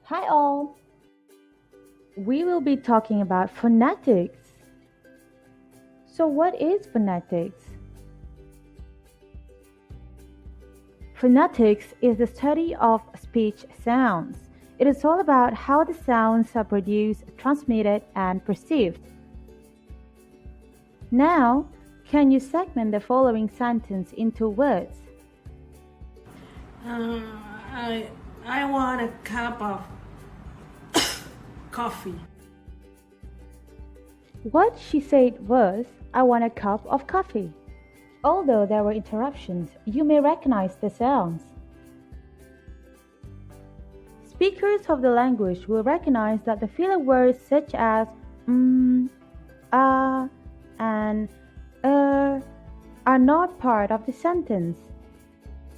Hi all! We will be talking about phonetics. So what is phonetics? Phonetics is the study of speech sounds. It is all about how the sounds are produced, transmitted, and perceived. Now, can you segment the following sentence into words? Uh, I I want a cup of coffee. What she said was, I want a cup of coffee. Although there were interruptions, you may recognize the sounds. Speakers of the language will recognize that the filler words such as ah, and are not part of the sentence.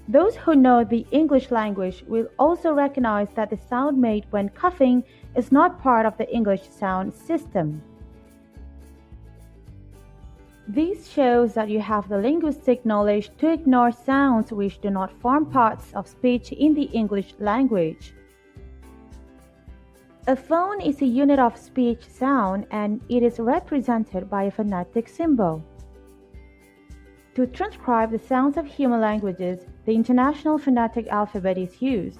Those who know the English language will also recognize that the sound made when coughing is not part of the English sound system. This shows that you have the linguistic knowledge to ignore sounds which do not form parts of speech in the English language. A phone is a unit of speech sound and it is represented by a phonetic symbol. To transcribe the sounds of human languages, the International Phonetic Alphabet is used.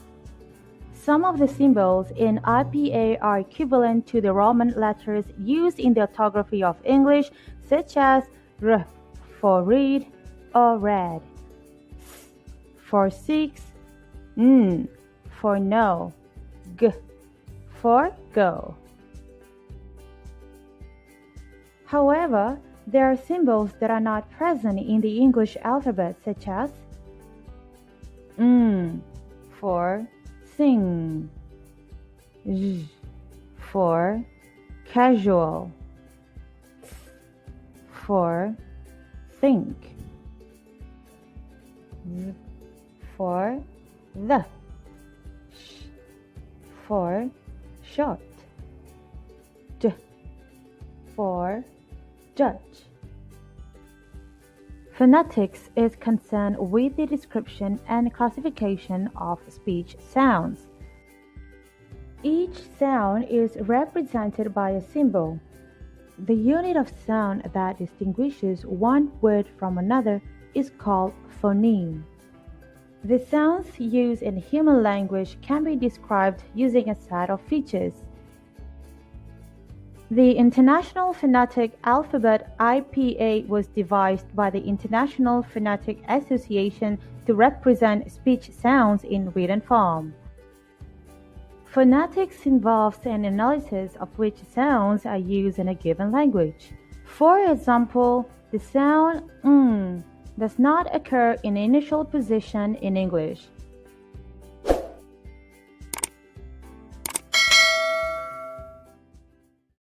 Some of the symbols in IPA are equivalent to the Roman letters used in the orthography of English, such as R for read or read, S for six, N for no, G for go. However, there are symbols that are not present in the English alphabet, such as for sing, Z for casual, Th for think, Z for the, Sh for short, J for judge. Phonetics is concerned with the description and classification of speech sounds. Each sound is represented by a symbol. The unit of sound that distinguishes one word from another is called phoneme. The sounds used in human language can be described using a set of features. The International Phonetic Alphabet (IPA) was devised by the International Phonetic Association to represent speech sounds in written form. Phonetics involves an analysis of which sounds are used in a given language. For example, the sound does not occur in initial position in English.